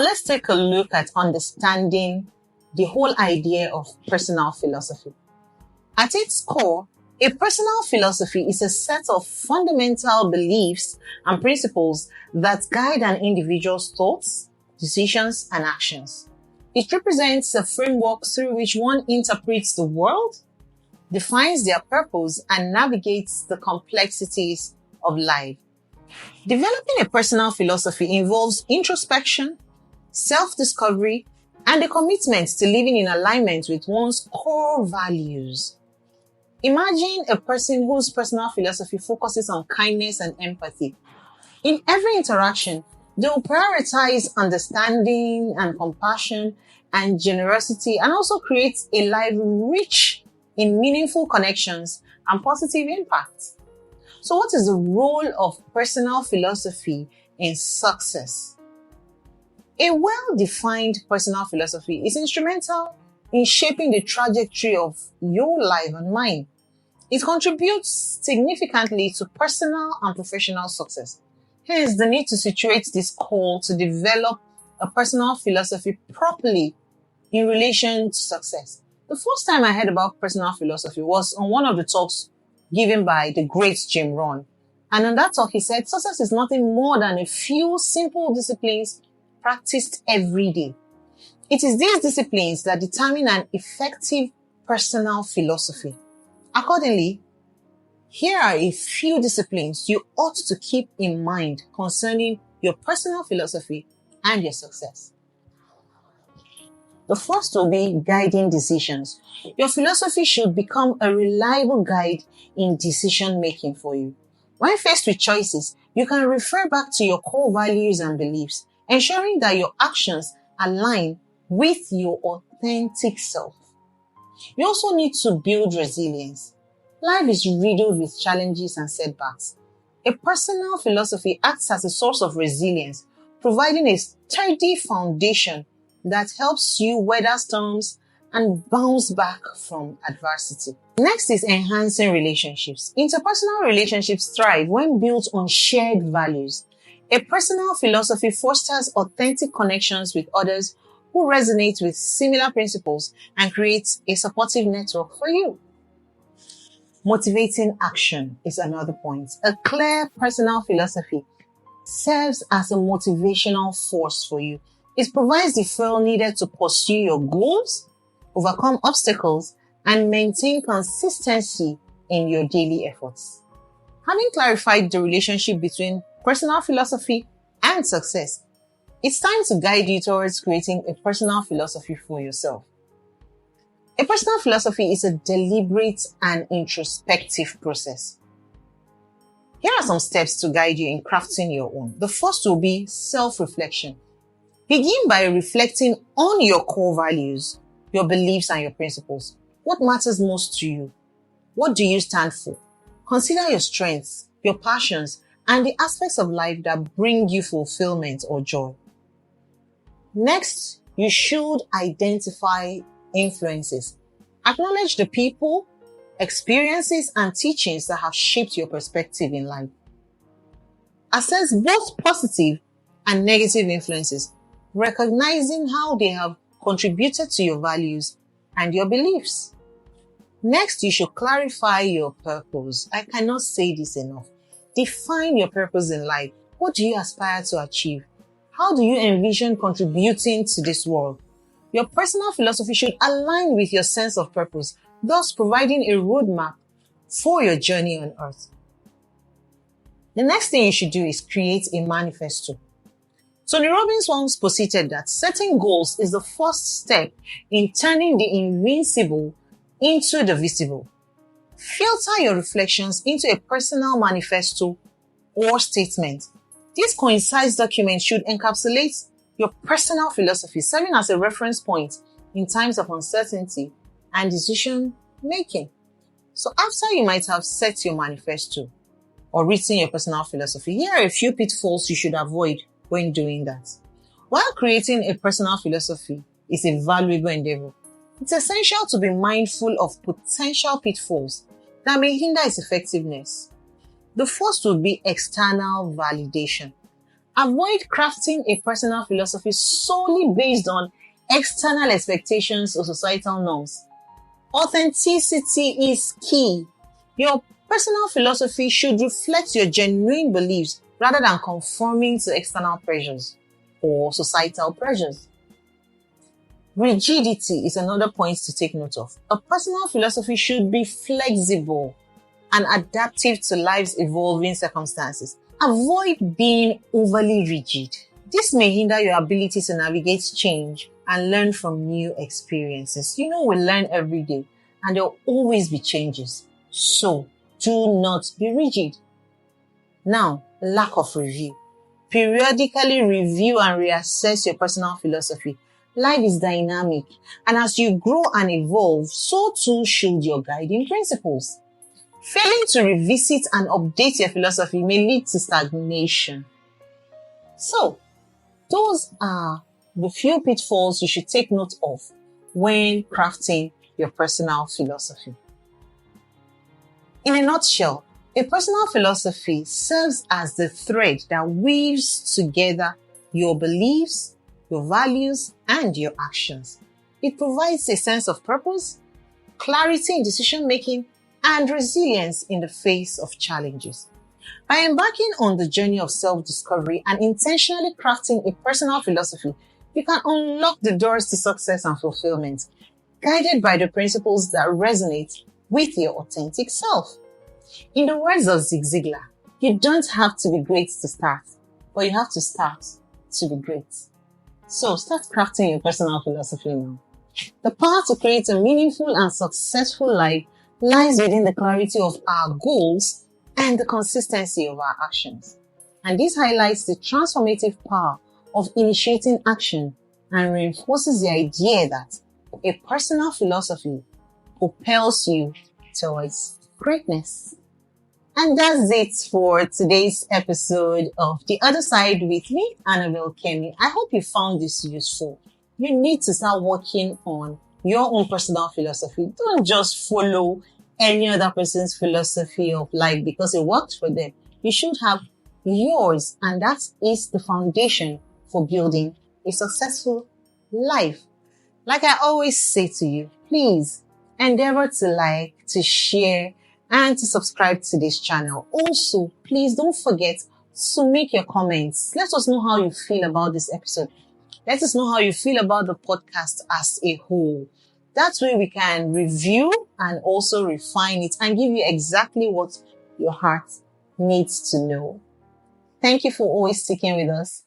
Let's take a look at understanding the whole idea of personal philosophy. At its core, a personal philosophy is a set of fundamental beliefs and principles that guide an individual's thoughts, decisions, and actions. It represents a framework through which one interprets the world, defines their purpose, and navigates the complexities of life. Developing a personal philosophy involves introspection, self-discovery, and a commitment to living in alignment with one's core values. Imagine a person whose personal philosophy focuses on kindness and empathy. In every interaction, they will prioritize understanding and compassion and generosity, and also create a life rich in meaningful connections and positive impact. So what is the role of personal philosophy in success? A well-defined personal philosophy is instrumental in shaping the trajectory of your life and mine. It contributes significantly to personal and professional success. Hence, the need to situate this call to develop a personal philosophy properly in relation to success. The first time I heard about personal philosophy was on one of the talks given by the great Jim Rohn. And in that talk, he said, success is nothing more than a few simple disciplines practiced every day. It is these disciplines that determine an effective personal philosophy. Accordingly, here are a few disciplines you ought to keep in mind concerning your personal philosophy and your success. The first will be guiding decisions. Your philosophy should become a reliable guide in decision making for you. When faced with choices, you can refer back to your core values and beliefs, ensuring that your actions align with your authentic self. You also need to build resilience. Life is riddled with challenges and setbacks. A personal philosophy acts as a source of resilience, providing a sturdy foundation that helps you weather storms and bounce back from adversity. Next is enhancing relationships. Interpersonal relationships thrive when built on shared values. A personal philosophy fosters authentic connections with others who resonate with similar principles and creates a supportive network for you. Motivating action is another point. A clear personal philosophy serves as a motivational force for you. It provides the fuel needed to pursue your goals, overcome obstacles, and maintain consistency in your daily efforts. Having clarified the relationship between personal philosophy and success, it's time to guide you towards creating a personal philosophy for yourself. A personal philosophy is a deliberate and introspective process. Here are some steps to guide you in crafting your own. The first will be self-reflection. Begin by reflecting on your core values, your beliefs, and your principles. What matters most to you? What do you stand for? Consider your strengths, your passions, and the aspects of life that bring you fulfillment or joy. Next, you should identify influences. Acknowledge the people, experiences, and teachings that have shaped your perspective in life. Assess both positive and negative influences, recognizing how they have contributed to your values and your beliefs. Next, you should clarify your purpose. I cannot say this enough. Define your purpose in life. What do you aspire to achieve? How do you envision contributing to this world? Your personal philosophy should align with your sense of purpose, thus providing a roadmap for your journey on earth. The next thing you should do is create a manifesto. Tony Robbins once posited that setting goals is the first step in turning the invincible into the visible. Filter your reflections into a personal manifesto or statement. This concise document should encapsulate your personal philosophy, serving as a reference point in times of uncertainty and decision making. So after you might have set your manifesto or written your personal philosophy, here are a few pitfalls you should avoid when doing that. While creating a personal philosophy is a valuable endeavor, it's essential to be mindful of potential pitfalls that may hinder its effectiveness. The first would be external validation. Avoid crafting a personal philosophy solely based on external expectations or societal norms. Authenticity is key. Your personal philosophy should reflect your genuine beliefs rather than conforming to external pressures or societal pressures. Rigidity is another point to take note of. A personal philosophy should be flexible and adaptive to life's evolving circumstances. Avoid being overly rigid. This may hinder your ability to navigate change and learn from new experiences. We learn every day and there will always be changes. So do not be rigid. Now, lack of review. Periodically review and reassess your personal philosophy. Life is dynamic, and as you grow and evolve, so too should your guiding principles. Failing to revisit and update your philosophy may lead to stagnation. So, those are the few pitfalls you should take note of when crafting your personal philosophy. In a nutshell, a personal philosophy serves as the thread that weaves together your beliefs, your values, and your actions. It provides a sense of purpose, clarity in decision-making, and resilience in the face of challenges. By embarking on the journey of self-discovery and intentionally crafting a personal philosophy, you can unlock the doors to success and fulfillment, guided by the principles that resonate with your authentic self. In the words of Zig Ziglar, you don't have to be great to start, but you have to start to be great. So start crafting your personal philosophy now. The power to create a meaningful and successful life lies within the clarity of our goals and the consistency of our actions. And this highlights the transformative power of initiating action and reinforces the idea that a personal philosophy propels you towards greatness. And that's it for today's episode of The Other Side with me, Annabelle Kemi. I hope you found this useful. You need to start working on your own personal philosophy. Don't just follow any other person's philosophy of life because it worked for them. You should have yours, and that is the foundation for building a successful life. Like I always say to you, please endeavor to like, to share, and to subscribe to this channel. Also, please don't forget to make your comments. Let us know how you feel about this episode. Let us know how you feel about the podcast as a whole. That way we can review and also refine it and give you exactly what your heart needs to know. Thank you for always sticking with us.